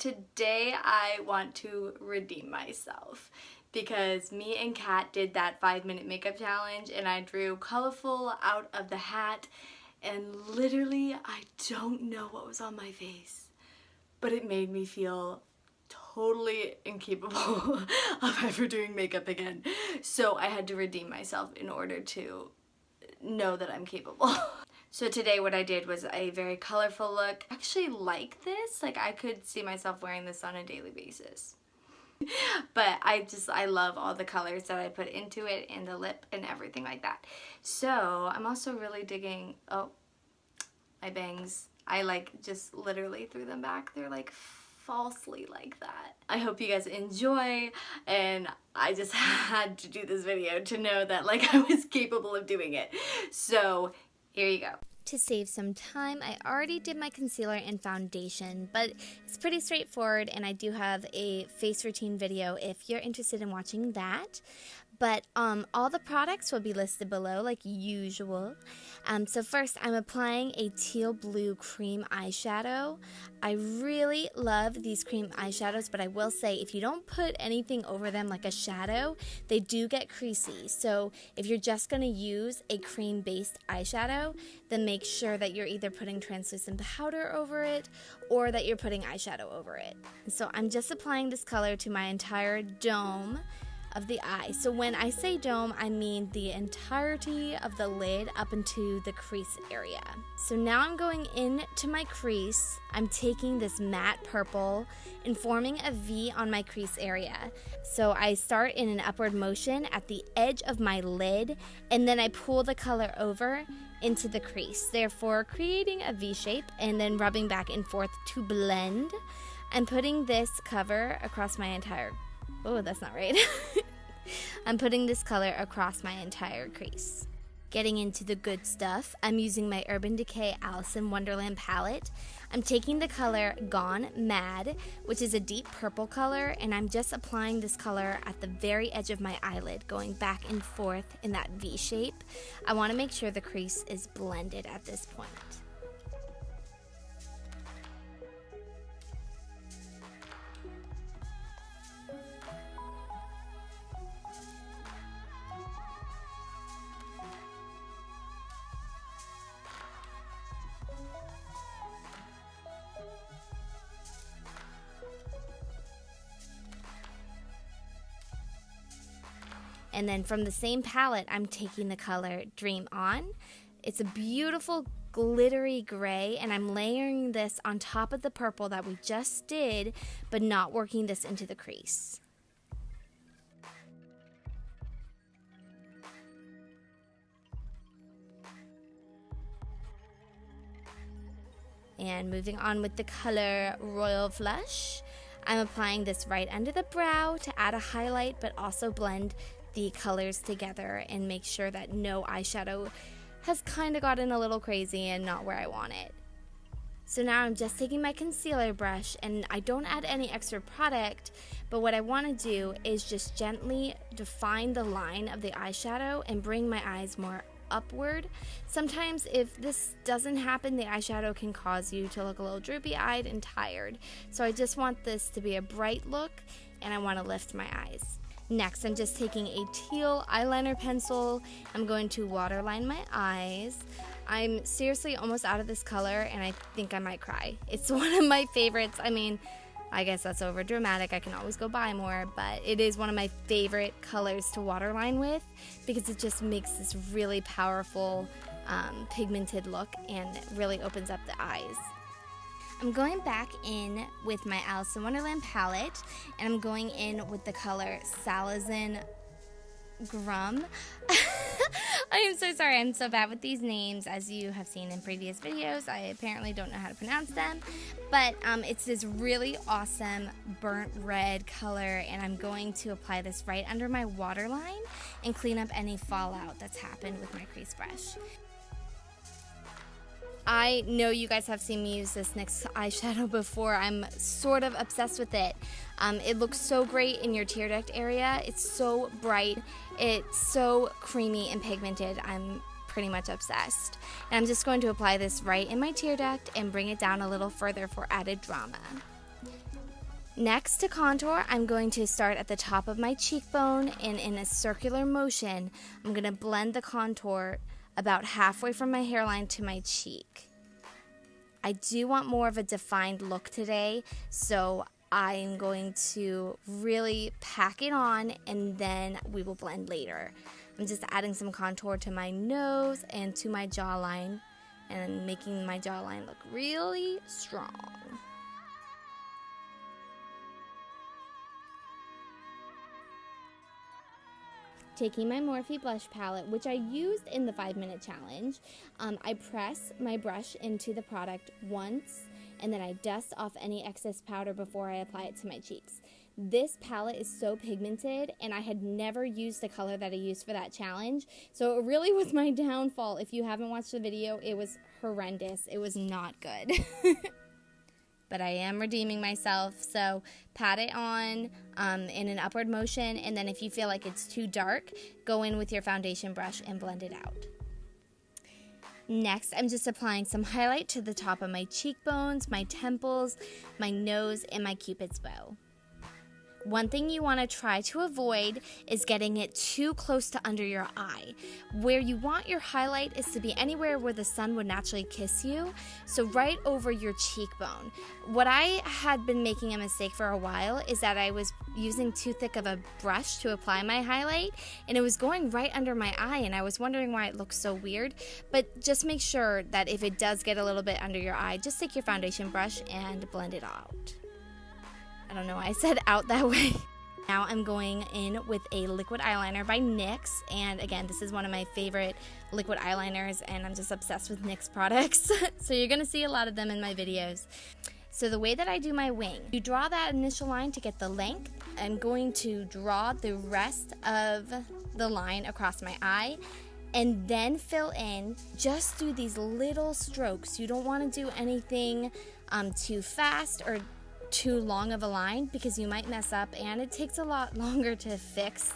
today I want to redeem myself because me and Kat did that 5-minute makeup challenge and I drew colorful out of the hat and literally I don't know what was on my face, but it made me feel totally incapable of ever doing makeup again. So I had to redeem myself in order to know that I'm capable. So today what I did was a very colorful look. I actually like this. Like I could see myself wearing this on a daily basis. But I love all the colors that I put into it and the lip and everything like that. So I'm also really digging, oh, my bangs. I like just literally threw them back. They're like falsely like that. I hope you guys enjoy, and I just had to do this video to know that like I was capable of doing it. So here you go. To save some time, I already did my concealer and foundation, but it's pretty straightforward, and I do have a face routine video if you're interested in watching that. But all the products will be listed below like usual. So first I'm applying a teal blue cream eyeshadow. I really love these cream eyeshadows, but I will say if you don't put anything over them like a shadow, they do get creasy. So if you're just going to use a cream based eyeshadow, then make sure that you're either putting translucent powder over it or that you're putting eyeshadow over it. So I'm just applying this color to my entire dome of the eye. So when I say dome, I mean the entirety of the lid up into the crease area. So now I'm going into my crease. I'm taking this matte purple and forming a V on my crease area. So I start in an upward motion at the edge of my lid, and then I pull the color over into the crease, therefore creating a V shape and then rubbing back and forth to blend. I'm putting this cover across my entire, oh, that's not right. I'm putting this color across my entire crease. Getting into the good stuff, I'm using my Urban Decay Alice in Wonderland palette. I'm taking the color Gone Mad, which is a deep purple color, and I'm just applying this color at the very edge of my eyelid, going back and forth in that V shape. I want to make sure the crease is blended at this point. And then from the same palette, I'm taking the color Dream On. It's a beautiful glittery gray, and I'm layering this on top of the purple that we just did, but not working this into the crease. And moving on with the color Royal Flush, I'm applying this right under the brow to add a highlight, but also blend the colors together and make sure that no eyeshadow has kind of gotten a little crazy and not where I want it. So now I'm just taking my concealer brush, and I don't add any extra product, but what I want to do is just gently define the line of the eyeshadow and bring my eyes more upward. Sometimes if this doesn't happen, the eyeshadow can cause you to look a little droopy-eyed and tired. So I just want this to be a bright look, and I want to lift my eyes. Next, I'm just taking a teal eyeliner pencil. I'm going to waterline my eyes. I'm seriously almost out of this color, and I think I might cry. It's one of my favorites. I mean, I guess that's over dramatic. I can always go buy more, but it is one of my favorite colors to waterline with because it just makes this really powerful pigmented look and really opens up the eyes. I'm going back in with my Alice in Wonderland palette, and I'm going in with the color Salazen Grum. I am so sorry, I'm so bad with these names. As you have seen in previous videos, I apparently don't know how to pronounce them, but it's this really awesome burnt red color, and I'm going to apply this right under my waterline and clean up any fallout that's happened with my crease brush. I know you guys have seen me use this NYX eyeshadow before. I'm sort of obsessed with it. It looks so great in your tear duct area. It's so bright. It's so creamy and pigmented. I'm pretty much obsessed. And I'm just going to apply this right in my tear duct and bring it down a little further for added drama. Next to contour, I'm going to start at the top of my cheekbone, and in a circular motion, I'm going to blend the contour about halfway from my hairline to my cheek. I do want more of a defined look today, so I'm going to really pack it on, and then we will blend later. I'm just adding some contour to my nose and to my jawline, and making my jawline look really strong. Taking my Morphe blush palette, which I used in the 5-minute challenge, I press my brush into the product once, and then I dust off any excess powder before I apply it to my cheeks. This palette is so pigmented, and I had never used the color that I used for that challenge, so it really was my downfall. If you haven't watched the video, it was horrendous. It was not good. But I am redeeming myself, so pat it on in an upward motion, and then if you feel like it's too dark, go in with your foundation brush and blend it out. Next, I'm just applying some highlight to the top of my cheekbones, my temples, my nose, and my Cupid's bow. One thing you want to try to avoid is getting it too close to under your eye. Where you want your highlight is to be anywhere where the sun would naturally kiss you, so right over your cheekbone. What I had been making a mistake for a while is that I was using too thick of a brush to apply my highlight, and it was going right under my eye, and I was wondering why it looked so weird. But just make sure that if it does get a little bit under your eye, just take your foundation brush and blend it out. I don't know why I said out that way. Now I'm going in with a liquid eyeliner by NYX, and again, this is one of my favorite liquid eyeliners, and I'm just obsessed with NYX products. So you're gonna see a lot of them in my videos. So the way that I do my wing, you draw that initial line to get the length. I'm going to draw the rest of the line across my eye, and then fill in. Just do these little strokes. You don't want to do anything too fast or too long of a line, because you might mess up, and it takes a lot longer to fix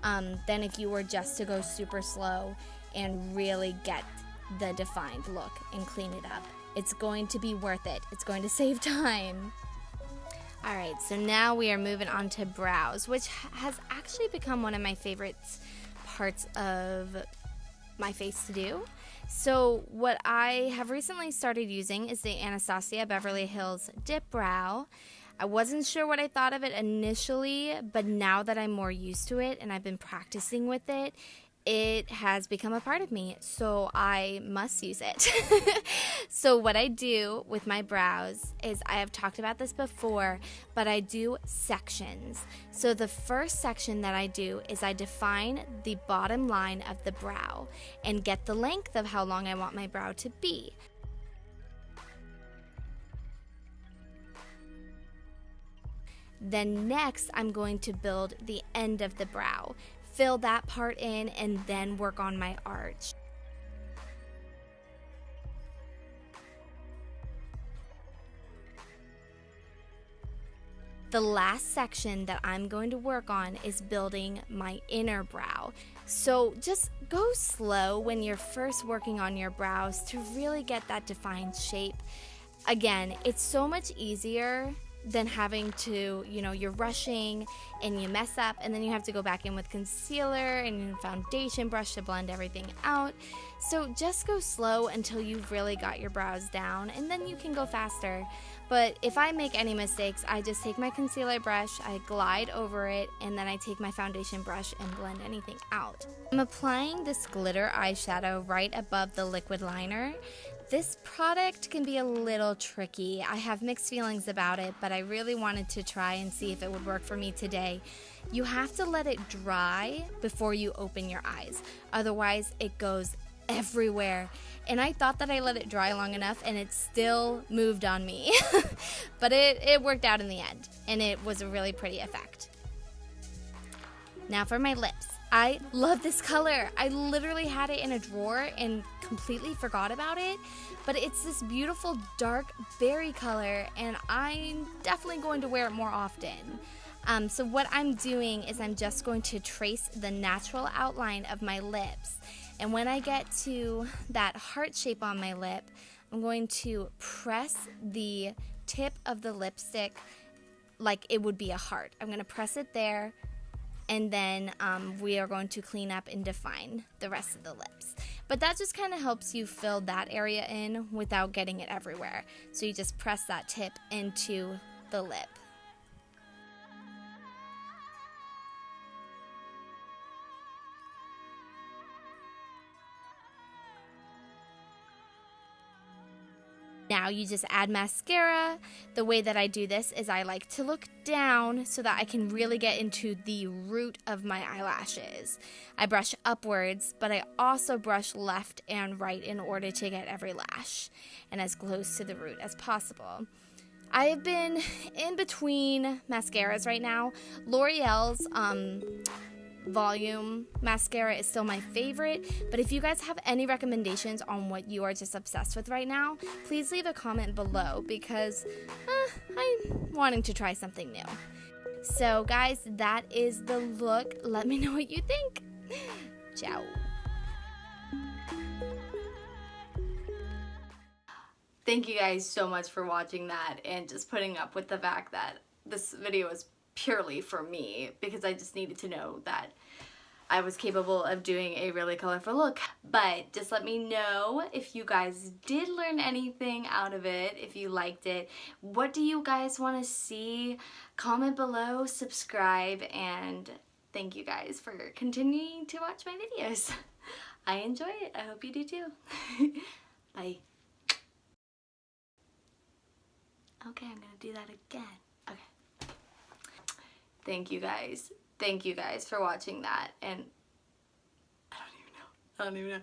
than if you were just to go super slow and really get the defined look and clean it up. It's going to be worth it. It's going to save time. Alright, so now we are moving on to brows, which has actually become one of my favorite parts of my face to do. So what I have recently started using is the Anastasia Beverly Hills Dip Brow. I wasn't sure what I thought of it initially, but now that I'm more used to it and I've been practicing with it, it has become a part of me, so I must use it. So what I do with my brows is, I have talked about this before, but I do sections. So the first section that I do is I define the bottom line of the brow and get the length of how long I want my brow to be. Then next, I'm going to build the end of the brow. Fill that part in, and then work on my arch. The last section that I'm going to work on is building my inner brow. So just go slow when you're first working on your brows to really get that defined shape. Again, it's so much easier than having to, you're rushing and you mess up, and then you have to go back in with concealer and foundation brush to blend everything out. So just go slow until you've really got your brows down, and then you can go faster. But if I make any mistakes, I just take my concealer brush, I glide over it, and then I take my foundation brush and blend anything out. I'm applying this glitter eyeshadow right above the liquid liner. This product can be a little tricky. I have mixed feelings about it, but I really wanted to try and see if it would work for me today. You have to let it dry before you open your eyes. Otherwise, it goes everywhere. And I thought that I let it dry long enough, and it still moved on me. But it worked out in the end, and it was a really pretty effect. Now for my lips. I love this color. I literally had it in a drawer and completely forgot about it, but it's this beautiful dark berry color, and I'm definitely going to wear it more often. So what I'm doing is I'm just going to trace the natural outline of my lips, and when I get to that heart shape on my lip, I'm going to press the tip of the lipstick like it would be a heart. I'm going to press it there, and then we are going to clean up and define the rest of the lips. But that just kind of helps you fill that area in without getting it everywhere. So you just press that tip into the lip. Now you just add mascara. The way that I do this is I like to look down so that I can really get into the root of my eyelashes. I brush upwards, but I also brush left and right in order to get every lash and as close to the root as possible. I have been in between mascaras right now. L'Oreal's Volume mascara is still my favorite, but if you guys have any recommendations on what you are just obsessed with right now, please leave a comment below because I'm wanting to try something new. So guys, that is the look. Let me know what you think. Ciao. Thank you guys so much for watching that and just putting up with the fact that this video is purely for me, because I just needed to know that I was capable of doing a really colorful look. But just let me know if you guys did learn anything out of it, if you liked it. What do you guys want to see? Comment below, subscribe, and thank you guys for continuing to watch my videos. I enjoy it. I hope you do too. Bye. Okay, I'm gonna do that again. Okay. Thank you guys. Thank you guys for watching that. And I don't even know.